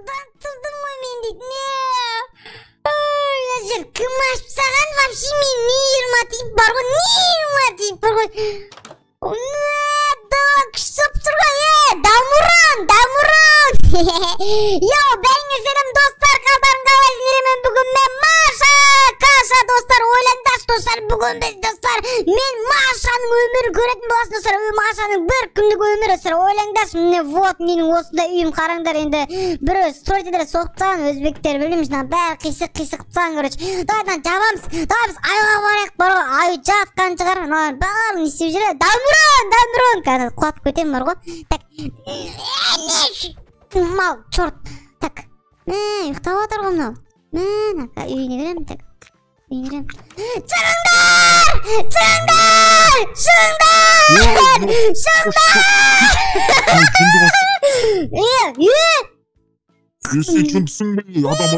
Uykudan тұрдым ғой мен дейді. Ой, кім ашып саған вообще мен не 20 тиіп бар ғой, не 20 тиіп бар ғой. Күшіп тұр ғой, Дамуран. Йо, бәріңе селем достар, қалдарың қалайсыңдар? Мен бүгін мен Маша, Каша достар, ойлаңдаршы достар, бүгін біз достар, мен Машаның өмірін көретін боласың достар, Машаның бір күндік өмірі достар, ойлаңдаршы, міне вот менің осындай үйім, қараңдар енді, бір сторитедер соғып тастаған, өзбектер білмеймін, бәрі қисық тастаған, короче. Давайдан жабамыз, давай біз айға барайық, бар ғой, ай жатқан шығар, бәрін не істеп жүреді? Дамуран, қазір құлатып кетемін бар ғой. Так, мал, чорт. Так, ұйықтап отыр ғой мынау. Үйіне беремін, так. Сен жұмсың ба? Адам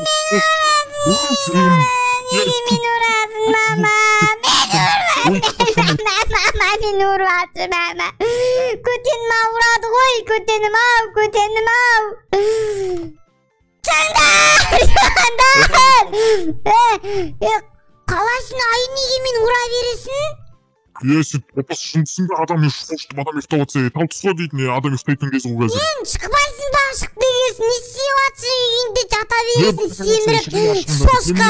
Мен ұрасың, мама. Мен ұрасың, мама. Көтенім ұрады ғой, көтенім ау. Қалайсың, ай неге мен ұра бересің? Сен опас жұмсың ба? Адам ұйықтап отса, тал тұсқа дейтін, адам ұйықтайтын кез ғой қазір. Сен шықпайсың ба, шық бересің, не істеп жатсың, үйіңде жата бересің, семіріп, шошқа.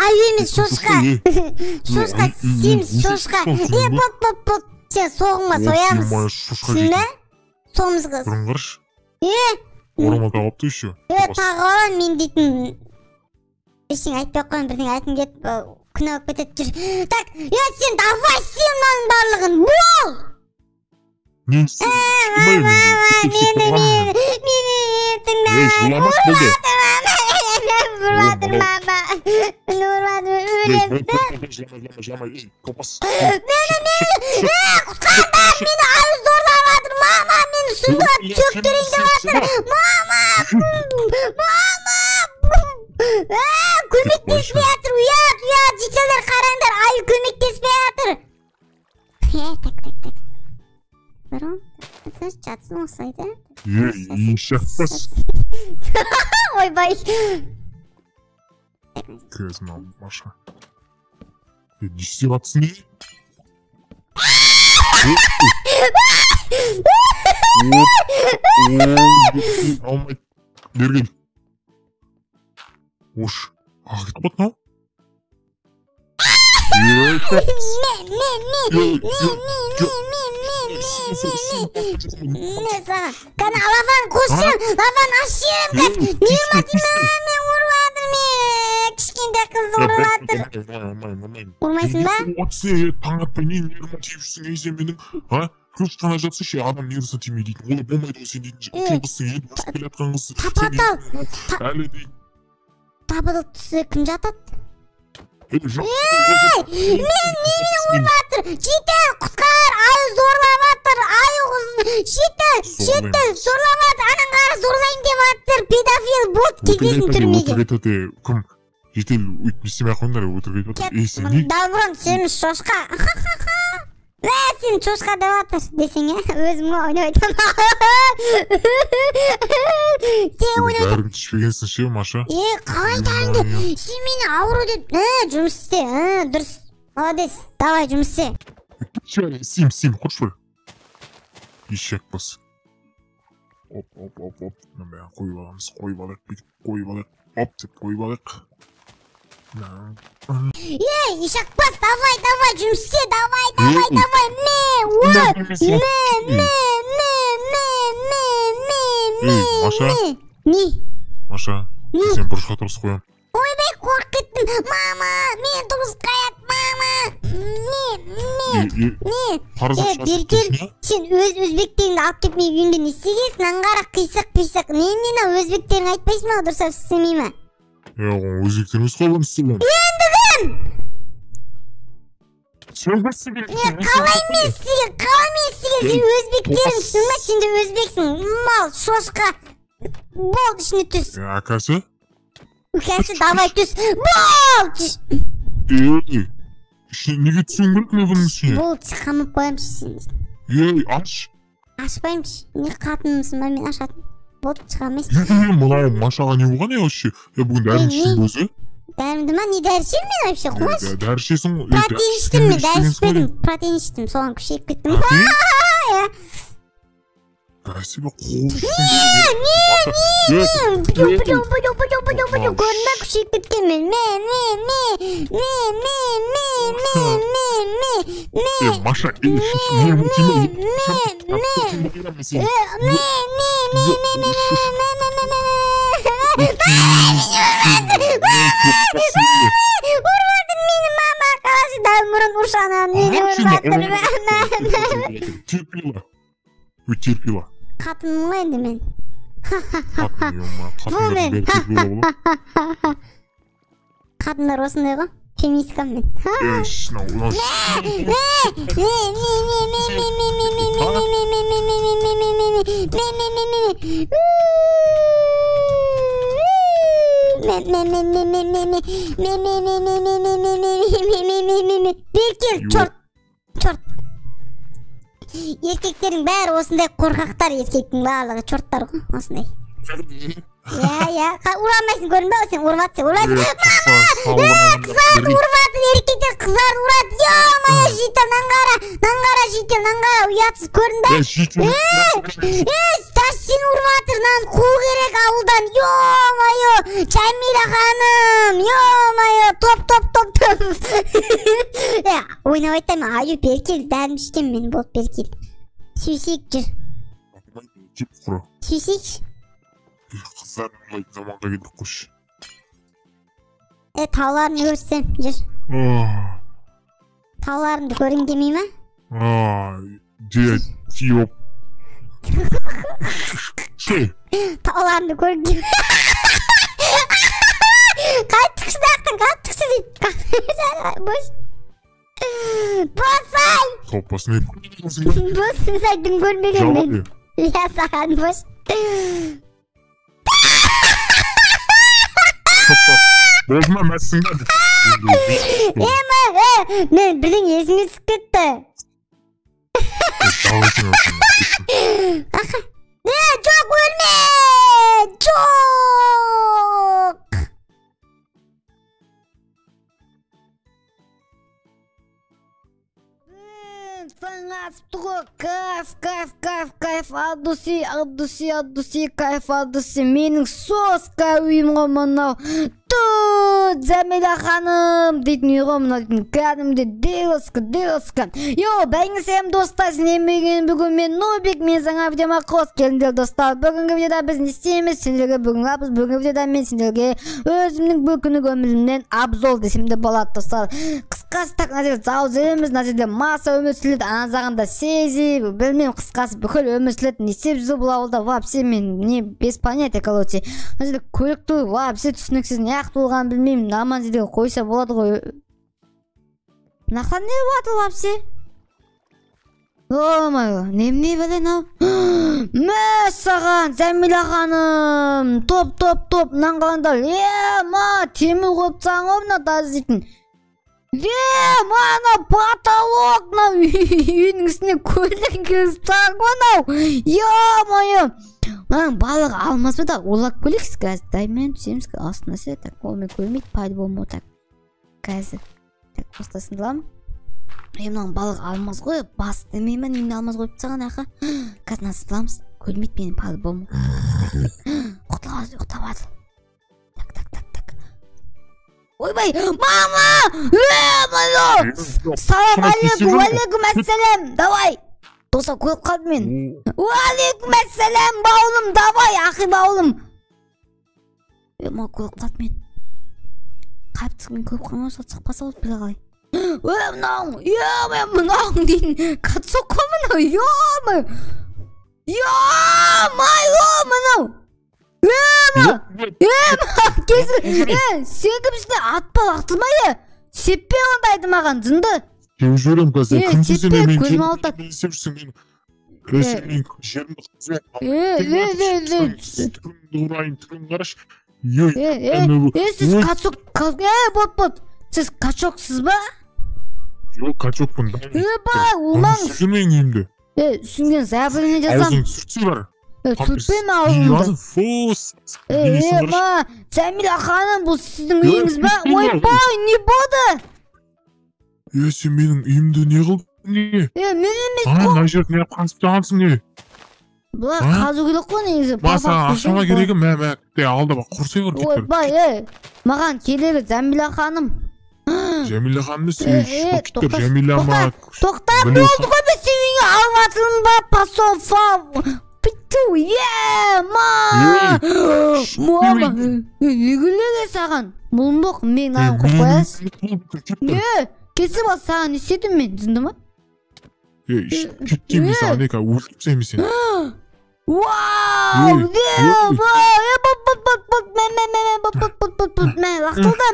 Ай емес, шошқа. Шошқа, семіз шошқа. Боп. Сен соғыңма соямыз. Сен бе? Соғымыз қыз. Бұрын қаршы. Орамал тағапты еще. Тағалан мен дейтін. Ештеңе айтпай қойын, бірден айтын кетіп, күнә болып кетеді жүр. Так, сен давай істен маңын барлығын, бол! Мен жыламас болды. Ұрадыр, мама. Өлем. Жыламай, топас. Құтқардар, мені аю зорлап жатыр, мама. Мені суда төктірейді жатыр. Мама. Көмектеспей жатыр, ұят, жетелер қараңдар, аю көмектеспей жатыр. Так. Барон, жатсын осылайды. Шақпас. Ойбай. Көзім ал, Маша. Не істеп жатсың, не? Алмайды. Берген. Ош. Ағыт бат нау? Кәні лаван қосым, лаван ашырым кәс. Не ұматым, мен ұрвадыр мен. Кішкенде қыз ұрвадыр. Ұрмайсың ба? Отсы, таң атпай не нерімі тейіпшісің ейзе менің. Көз қана жатсы ше, адам нерісі теймей дейтін. Олы болмайды ғой сен дейтін. Қылғысың еді, басып келе атқан қыз. Тапатал. Әлі дейін. Табылып түсі кім жатады? Мен немені ұрватыр. Жетел, құтқар, аю зорлап атыр. Аю қыз, жетел, зорлап атыр. Аның қары зорлайын деп атыр. Педофил бот кезбесін түрмеге. Өтірік айтады, кім? Жетел, өйтместемей қойындар, өтірік айтады. Даврон, сеніміз шошқа. Сен шошқа деп атыр, десең, өзімге ойнап айтам. Бәрін түшпегенсің ше, Маша? Қалай тәрінді? Сен мені ауру деп, жұмыс істе, дұрыс. Молодец, давай жұмыс істе. Сим, қош бір. Ешек бас. Оп. Қойып аламыз, қойып алайық. Оп деп қойып алайық. Ешек бас, давай, жұмыс істе, давай. Маша? Не? Маша, сен бұрышқа тұрыс қоям. Ойбай, қорқ кеттім. Мама, мен тұрыс қаят, мама. Беркел, сен өз өзбектеріңді алып кетмей үйінде не істегенсің? Аңғара қисық. Мен өзбектерің айтпайсың ма, дұрыс істемей ма? Өзбектеріміз қолын істеген. Ендігім! Қалай мен істеген, сен өзбектеріңсің ма? Сен де өзбексің, мал, шошқа. Бол, ішіне түс. Акасы? Үкәсі, давай түс. Бол, түс. Неге түсің біліп ме бұның ішіне? Бол, қамып қоямшы сен. Аш. Ашпаймшы. Не қатынымсың ба, мен ашатын. болду чыга эмес. Мына Машага не болгон вообще? Бүгүн дәрі ішсің өзі? Дәрімді ма? Не дәрі ішемін мен вообще, құлаш? Дәрі ішесің. Протеин іштім мен, дәрі ішпедім. Протеин іштім, соған күшейіп кеттім. Красиво қуышсың. Көрінбе күшейіп кеткен мен. Маша, Urmadın beni mama arkadaşı Damur'un uşağına beni urmadın. Терпила. Қатыным ғой енді мен. Қатындар осындай ғой. Феминисткам мен. Беркел, чорт. Еркектердің бәрі осындай қорқақтар, еркектің барлығы чорттар ғой, осындай. Урамайсың, көрінбе, сен урватсың. Мама! Қыздарды урватыр, еркектер қыздарды урады. Ё-майо, жител, наңғара, жител, ұятсыз, көрінбе? Тас сен урватыр, нан қуу керек ауылдан. Ё-майо, Жамила ханым, ё-майо, топ. Ойнап айтайын, аю, Беркел, дәрім ішкен мен болып, Беркел. Сүйсек жүр. Сүйсекші. Қыздар ойлайтын заманға келдік қош. Тауларымды көрсем, жүр. Тауларымды көрін демей ма? Тиоп. Тауларымды көрін демей ма? Қайттықшы дақтың, қайттықшы дейді. Бош. Босай! Босын сайдың көрмеген мен. Я саған бош. Бозма мәссің бәді. Мен бірдің есіңе түсіп кетті. Жоқ өлме! Жоқ! Таң асыпты ғой, кайф, адуси, кайф, менің соска үйім ғой мұнау. Жәмила ханым дейтін үй ғой мұнау дейтін, кәдімде делоска. Йо, бәйіңсем достар, сенемеген бүгін мен Нубик, мен жаңа видеома қос келіндер достар. Бүгінгі видеода біз не істейміз, сендерге бүгінгі видеода мен сендерге өзімнің бұл күні өмірімнен абзол десем де болады достар. Қысқасы так назер зау зереміз, назерде маса өмір сүреді, аназағында сези, білмейм қысқасы бүкіл өмір сүреді, не сеп жүзі бұл ауылда вообще мен не без понятия колоте. Назерде көлікті вообще түсініксіз не ақ толған білмейм, наман жердегі қойса болады ғой. Нақта не болады вообще? О-майо, немне білен ау? Мә саған, Жәмила ханым, топ, наңғаландар, ма, темір қопсаң omna тазитін. Мана потолок, үйінің үстіне көлік кіріп тағын ау. Ё-майо. Маның балық алмас ба да, олап көлексіз қазір. Даймен түсеміз астына сәй, так, ол мен көрмейді, по-любому, так, қазір. Так, постасын дыламын. Мынаның балық алмас ғой, бас демеймін, үйіне алмас қойып саған ақа. Қазір насып дыламыз, көрмейді мені, по-любому. Құқтабады. Ойбай, мама! Салам алейкум, әссәлем, давай! Доса көріп қалды мен. Алейкум әссәлем, бауылым, давай, ақи бауылым. Ма көріп қалды мен. Қайыптық мен көріп қалмау сатсық баса олып біле қалай. Мұнауың дейін, қатсоқ қомынау, мұнау. Сен кімсіне атпал ақтылмайды. Сеппе ондайды маған, жынды. Кем жүрем қазір, сеппе, көзім алтат. Мен жерімді түрін қараш. Сіз қачок, бот. Сіз қачоксыз ба? Жоқ, қачокпын. Олмаңыз. Сүрмейін емді. Сүрген зәбіріне жазам. Аузың сүртсі бар. Сүртпей ме аузымды? Фос. Ма, Жәмила ханым, бұл сіздің үйіңіз ба? Ойбай, не болды? Сен менің үйімді не қылдың не? Мен емес Мына қой. жерді не қасып тағансың не? Бұлар қазу керек қой негізі. Саған ақшаға керегі мә алды бақ құрсай бар кетті. Ойбай, маған келеді Жәмила ханым. Жәмила ханымды сүйіш. Кеттір Жәмила ма? Тоқта, болды ғой біз сен үйіңе алғатылым ба? Пасофа. Питту, ма. Мама, егілеге саған. Мұлымбоқ, мен ағын қойпаяс. Кесі бол саған істедім мен, түсінді ма? Кеттеймін саған ека өліпсеймін сен. Вау!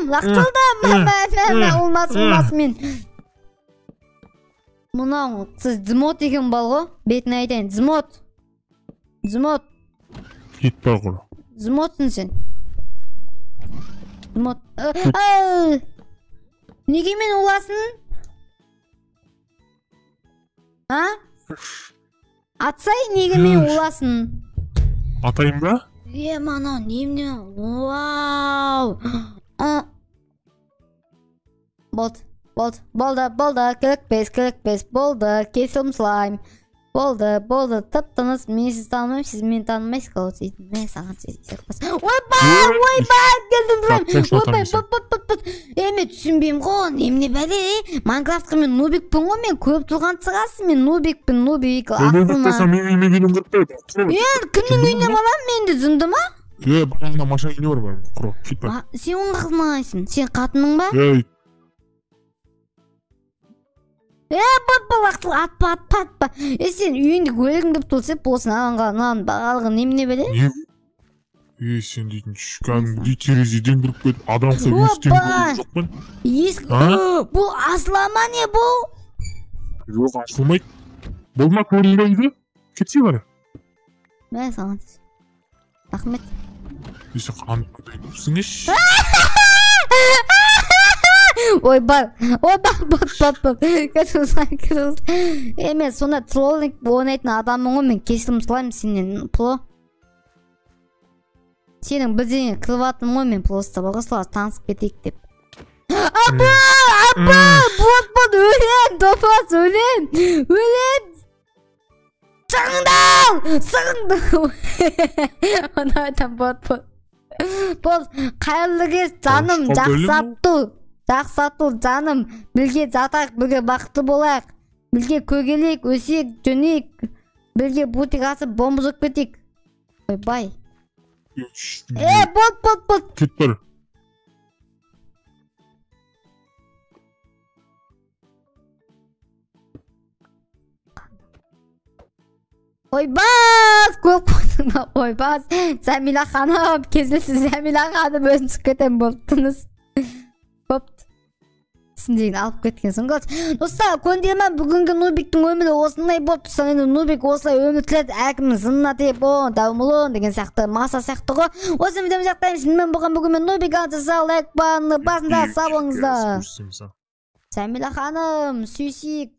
Лақтылдым. Олмас мен. Мұнау, сіз дзмот екен бол ғой? Бетін айтайын, дзмот. Кет бар ғыр. Дзмотсың сен. Дзмот. Неге мен оласын? Атсай, неге мен оласын? Атайын ба? Мана, немне? Вау! Болды, келікпес, болды, кесілім слайм. Болды, тып-тыныс, мен сіз танымайым, сіз мені танымайсыз қалу дейді. Мен саған сез бас. Ойбай, кесілім слайм. Мен түсінбейм ғой, немне бәле? Майнкрафтқа мен нубикпін ғой, мен көп тұрған шығасың, мен нубикпін, мен үйіме кіріп. Кімнің үйіне балам, менді зұнды ма? Бағана машина үйіне бар, құры, кет бар. Сен оң қылмайсың, сен қатының ба? Атпа. Сен үйіңді көлігің деп тұлсеп болсын, ағанға бағалығы немне бәле? Сен дейтін кәдімгідей терезеден кіріп кетіп, адамса өстен көріп жоқпын. Бұл асылама не бұл? Жоқ, асылмайды. Болма көрінбейді. Кетсе бары. Мен саған тез. Рахмет. Сен қандай көрсің еш? Ойбай, кесілім. Мен сонда троллинг ойнайтын адамың ғой, мен кесілім слайм сенен пло. Сенің бірдеңе қылыватым ғой, мен просто бағысыла танысып кетейік деп. Бот, өлем, топас, өлем. Сығыңдал. Оны айтам, бот. Қайырлы кез, жаным, жақсатыл, жаным. Білге жатақ, білге бақытты болайық. Білге көгелек, өсек, жөнек. Білге бутик асып, бомбызып кетейік. Ойбай. Бот. Кет бар. Ойбас, көп қойдың ба, ойбас. Жәмила ханым, кезілсіз Жәмила ханым өзін түсіп кетен болыптыңыз. Көпті. Сіндеген алып кеткенсің көз. Достар, көндермен бүгінгі Нубиктің өмірі осындай болып тұрса, енді Нубик осылай өмір тіледі, әркімнің зынына теп, даумылын деген сияқты, маса сияқты ғой. Осы видеоны жақтаймыз, мен бүгін Нубик алтыса лайк басында сау болыңыздар. Жәмила ханым, сүйсік.